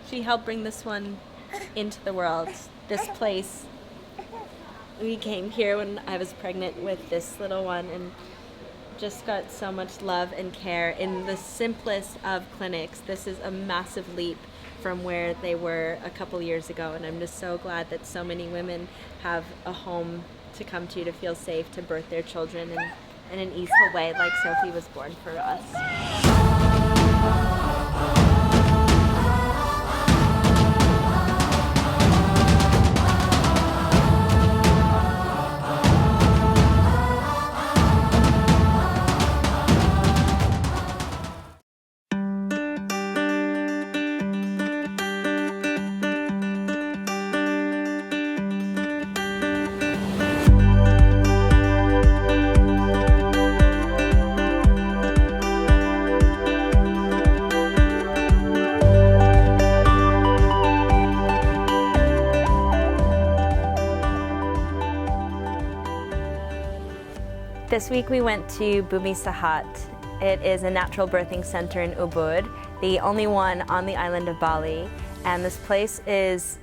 She helped bring this one into the world. This place, we came here when I was pregnant with this little one and just got so much love and care in the simplest of clinics. This is a massive leap from where they were a couple years ago, and I'm just so glad that so many women have a home to come to feel safe, to birth their children in an easeful way, like Sofie was born for us. This week we went to Bumi Sehat. It is a natural birthing center in Ubud, the only one on the island of Bali. And this place is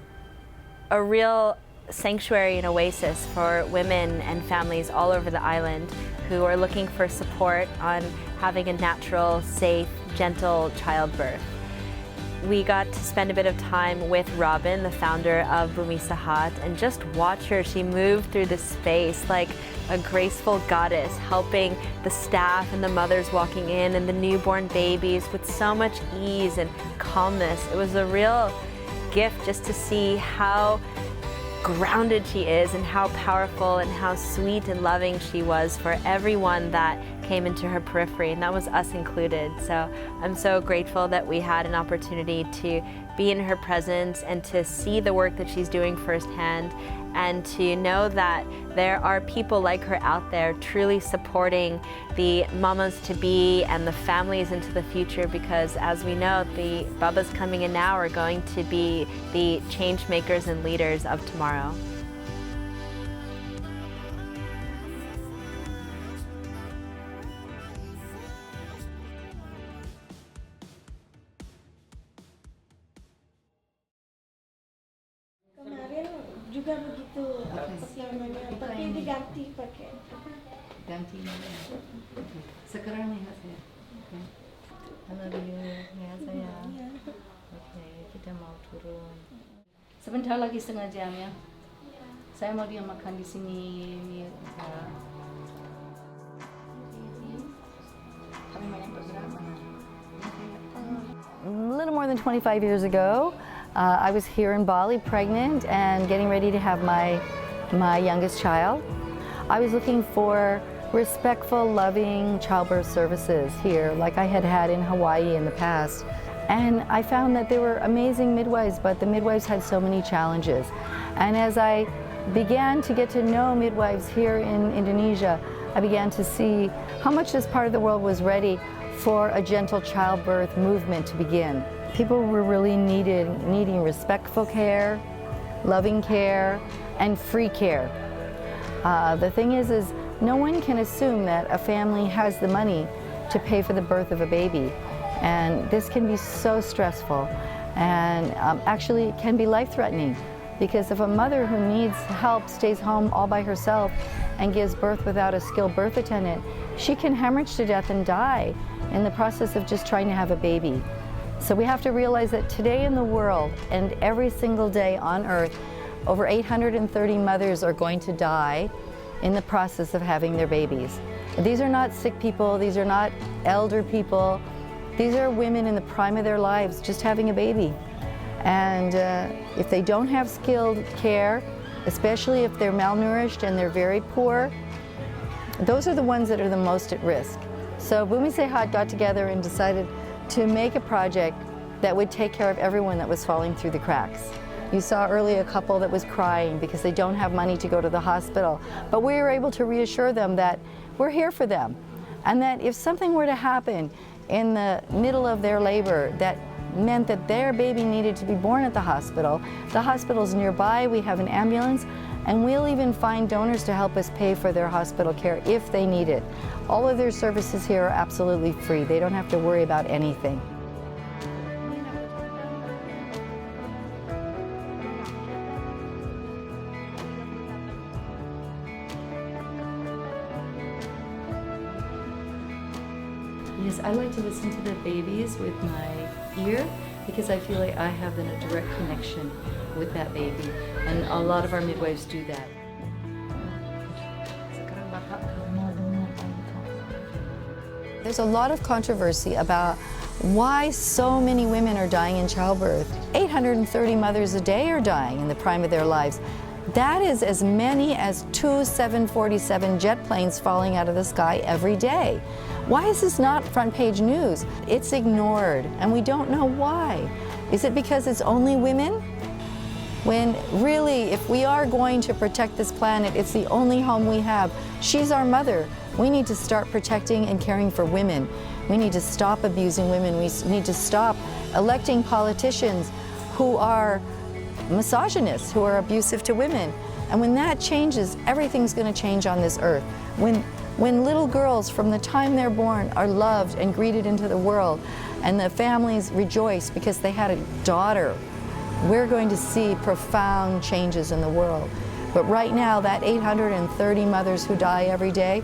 a real sanctuary and oasis for women and families all over the island who are looking for support on having a natural, safe, gentle childbirth. We got to spend a bit of time with Robin, the founder of Bumi Sehat, and just watch her. She moved through the space like a graceful goddess, helping the staff and the mothers walking in and the newborn babies with so much ease and calmness. It was a real gift just to see how grounded she is and how powerful and how sweet and loving she was for everyone that came into her periphery, and that was us included. So I'm so grateful that we had an opportunity to be in her presence and to see the work that she's doing firsthand, and to know that there are people like her out there truly supporting the mamas-to-be and the families into the future, because as we know, the babas coming in now are going to be the change makers and leaders of tomorrow. Juga begitu namanya, tapi diganti pakai ganti nama. Sekarang lihat saya. Halo lihat saya. Oke, kita mau turun. Sebentar lagi setengah jam ya. Saya mau dia makan di sini. Kami banyak bergerak. A little more than 25 years ago, I was here in Bali pregnant and getting ready to have my youngest child. I was looking for respectful, loving childbirth services here like I had had in Hawaii in the past. And I found that there were amazing midwives, but the midwives had so many challenges. And as I began to get to know midwives here in Indonesia, I began to see how much this part of the world was ready for a gentle childbirth movement to begin. People were really needing respectful care, loving care, and free care. The thing is no one can assume that a family has the money to pay for the birth of a baby. And this can be so stressful, and actually it can be life-threatening, because if a mother who needs help stays home all by herself and gives birth without a skilled birth attendant, she can hemorrhage to death and die in the process of just trying to have a baby. So we have to realize that today in the world and every single day on earth, over 830 mothers are going to die in the process of having their babies. These are not sick people, these are not elder people, these are women in the prime of their lives just having a baby. And if they don't have skilled care, especially if they're malnourished and they're very poor, those are the ones that are the most at risk. So Bumi Sehat got together and decided to make a project that would take care of everyone that was falling through the cracks. You saw earlier a couple that was crying because they don't have money to go to the hospital, but we were able to reassure them that we're here for them, and that if something were to happen in the middle of their labor that meant that their baby needed to be born at the hospital's nearby, we have an ambulance, and we'll even find donors to help us pay for their hospital care if they need it. All of their services here are absolutely free. They don't have to worry about anything. I like to listen to the babies with my ear because I feel like I have then a direct connection with that baby. And a lot of our midwives do that. There's a lot of controversy about why so many women are dying in childbirth. 830 mothers a day are dying in the prime of their lives. That is as many as 2 747 jet planes falling out of the sky every day. Why is this not front page news? It's ignored, and we don't know why. Is it because it's only women? When really, if we are going to protect this planet, it's the only home we have. She's our mother. We need to start protecting and caring for women. We need to stop abusing women. We need to stop electing politicians who are misogynists, who are abusive to women. And when that changes, everything's going to change on this earth. When little girls from the time they're born are loved and greeted into the world, and the families rejoice because they had a daughter, we're going to see profound changes in the world. But right now, that 830 mothers who die every day,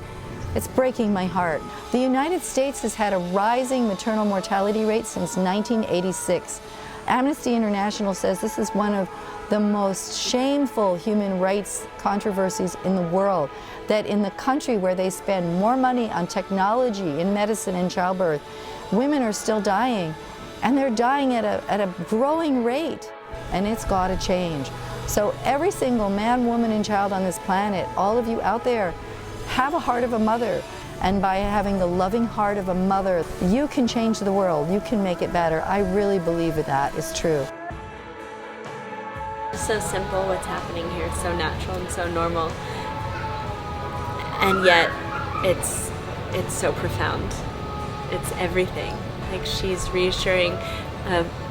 it's breaking my heart. The United States has had a rising maternal mortality rate since 1986. Amnesty International says this is one of the most shameful human rights controversies in the world, that in the country where they spend more money on technology, in medicine, and childbirth, women are still dying, and they're dying at a growing rate, and it's got to change. So every single man, woman, and child on this planet, all of you out there, have a heart of a mother. And by having the loving heart of a mother, you can change the world. You can make it better. I really believe that is true. It's so simple what's happening here. It's so natural and so normal. And yet, it's so profound. It's everything. Like, she's reassuring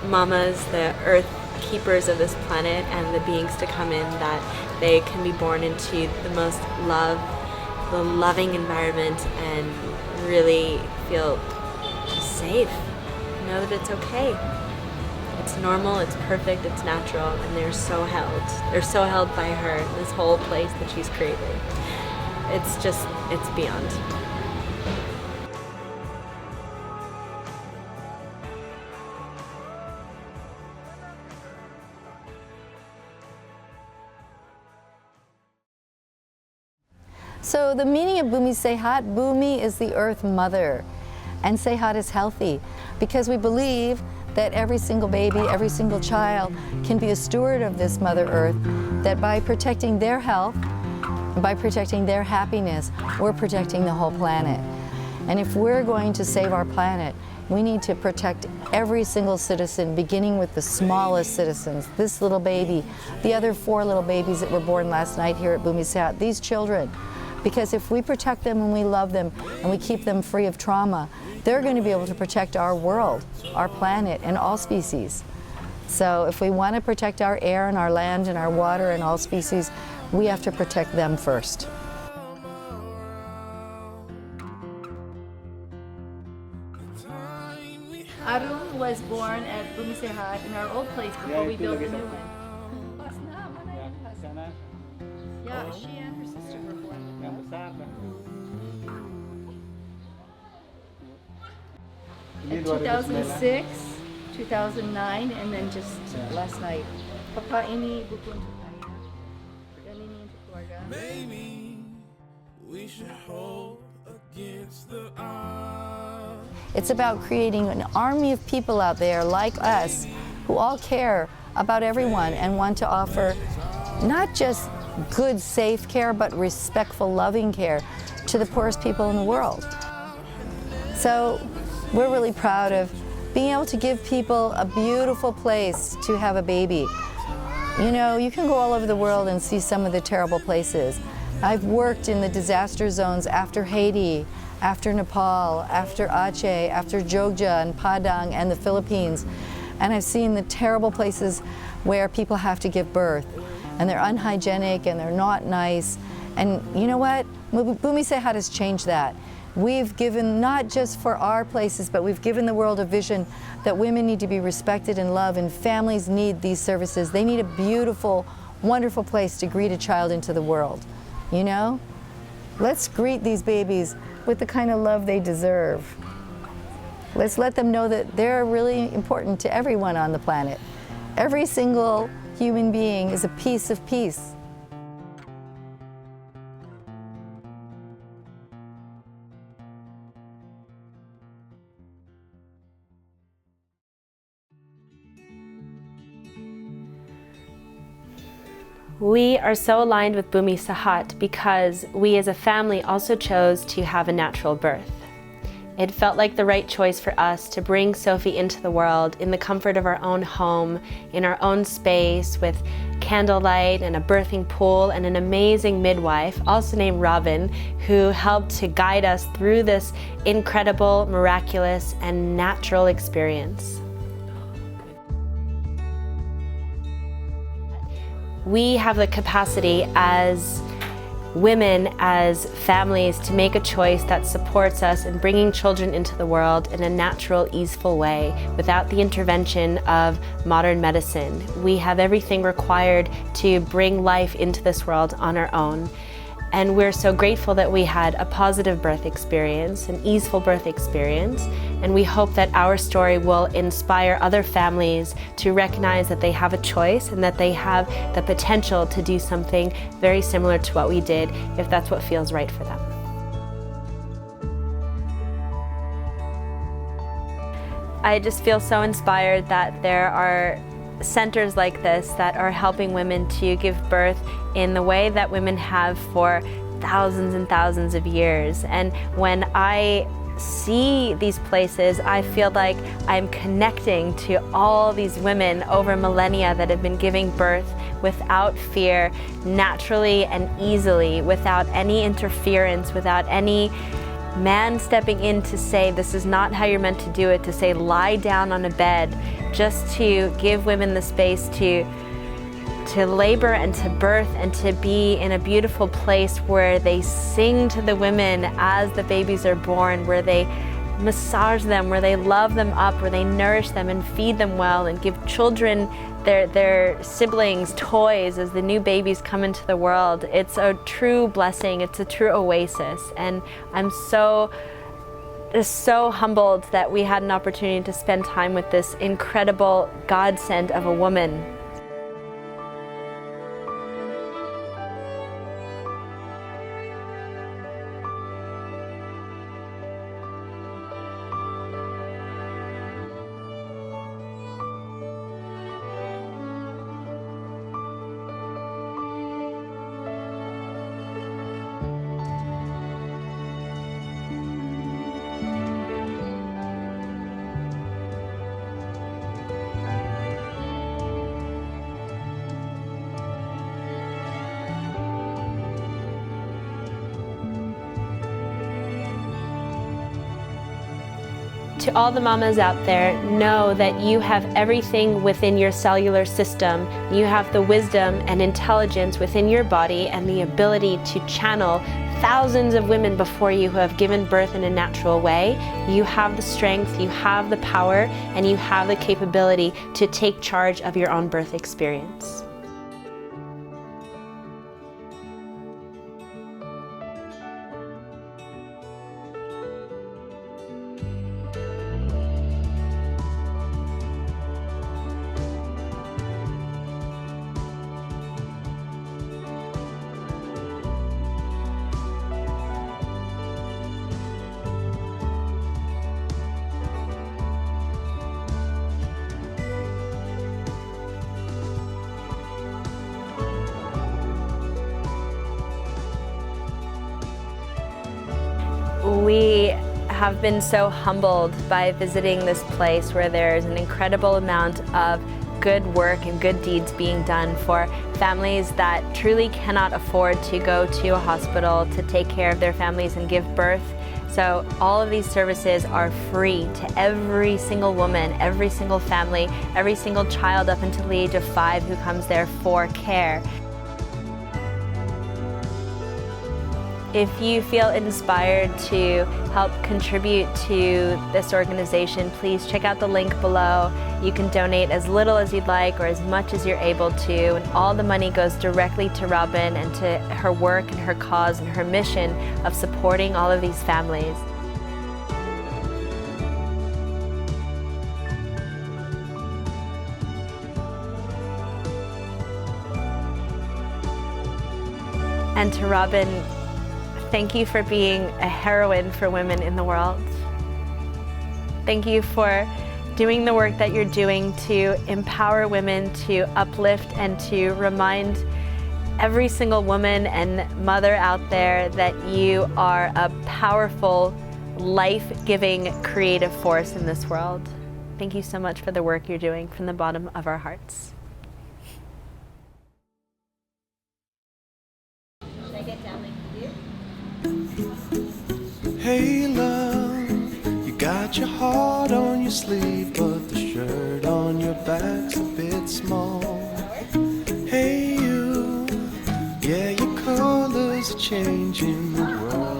mamas, the earth keepers of this planet, and the beings to come in, that they can be born into the most loving environment and really feel safe. Know that it's okay. It's normal, it's perfect, it's natural, and they're so held. They're so held by her, this whole place that she's created. It's beyond. So the meaning of Bumi Sehat, Bumi is the earth mother, and Sehat is healthy, because we believe that every single baby, every single child can be a steward of this Mother Earth, that by protecting their health, by protecting their happiness, we're protecting the whole planet. And if we're going to save our planet, we need to protect every single citizen, beginning with the smallest citizens, this little baby, the other 4 little babies that were born last night here at Bumi Sehat, these children. Because if we protect them and we love them and we keep them free of trauma, they're going to be able to protect our world, our planet, and all species. So if we want to protect our air and our land and our water and all species, we have to protect them first. Arun was born at Bumi Sehat in our old place before we built the new one. Yeah, she and her sister were born. In 2006, 2009, and then just last night. Papa ini buku untuk saya, dan ini untuk keluarga. Maybe we should hold against the odds. It's about creating an army of people out there like us who all care about everyone and want to offer not just good, safe care, but respectful, loving care to the poorest people in the world. So we're really proud of being able to give people a beautiful place to have a baby. You know, you can go all over the world and see some of the terrible places. I've worked in the disaster zones after Haiti, after Nepal, after Aceh, after Jogja and Padang and the Philippines. And I've seen the terrible places where people have to give birth. And they're unhygienic and they're not nice. And you know what? Bumi Sehat has changed that. We've given, not just for our places, but we've given the world a vision that women need to be respected and loved, and families need these services. They need a beautiful, wonderful place to greet a child into the world. You know? Let's greet these babies with the kind of love they deserve. Let's let them know that they're really important to everyone on the planet. Every single human being is a piece of peace. We are so aligned with Bumi Sehat because we as a family also chose to have a natural birth. It felt like the right choice for us to bring Sofie into the world in the comfort of our own home, in our own space, with candlelight and a birthing pool and an amazing midwife, also named Robin, who helped to guide us through this incredible, miraculous, and natural experience. We have the capacity as women, as families, to make a choice that supports us in bringing children into the world in a natural, easeful way without the intervention of modern medicine. We have everything required to bring life into this world on our own. And we're so grateful that we had a positive birth experience, an easeful birth experience, and we hope that our story will inspire other families to recognize that they have a choice and that they have the potential to do something very similar to what we did, if that's what feels right for them. I just feel so inspired that there are centers like this that are helping women to give birth in the way that women have for thousands and thousands of years. And when I see these places, I feel like I'm connecting to all these women over millennia that have been giving birth without fear, naturally and easily, without any interference, without any man stepping in to say this is not how you're meant to do it, to say lie down on a bed, just to give women the space to labor and to birth and to be in a beautiful place where they sing to the women as the babies are born, where they massage them, where they love them up, where they nourish them and feed them well and give children, their siblings, toys as the new babies come into the world. It's a true blessing, it's a true oasis, and I'm so humbled that we had an opportunity to spend time with this incredible godsend of a woman. To all the mamas out there, know that you have everything within your cellular system. You have the wisdom and intelligence within your body and the ability to channel thousands of women before you who have given birth in a natural way. You have the strength, you have the power, and you have the capability to take charge of your own birth experience. We have been so humbled by visiting this place where there's an incredible amount of good work and good deeds being done for families that truly cannot afford to go to a hospital to take care of their families and give birth. So all of these services are free to every single woman, every single family, every single child up until the age of 5 who comes there for care. If you feel inspired to help contribute to this organization, please check out the link below. You can donate as little as you'd like or as much as you're able to, and all the money goes directly to Robin and to her work and her cause and her mission of supporting all of these families. And to Robin, thank you for being a heroine for women in the world. Thank you for doing the work that you're doing to empower women, to uplift and to remind every single woman and mother out there that you are a powerful, life-giving, creative force in this world. Thank you so much for the work you're doing from the bottom of our hearts. Should I get down like you? Hey love, you got your heart on your sleeve, but the shirt on your back's a bit small. Hey you, yeah, your colors are changing the world.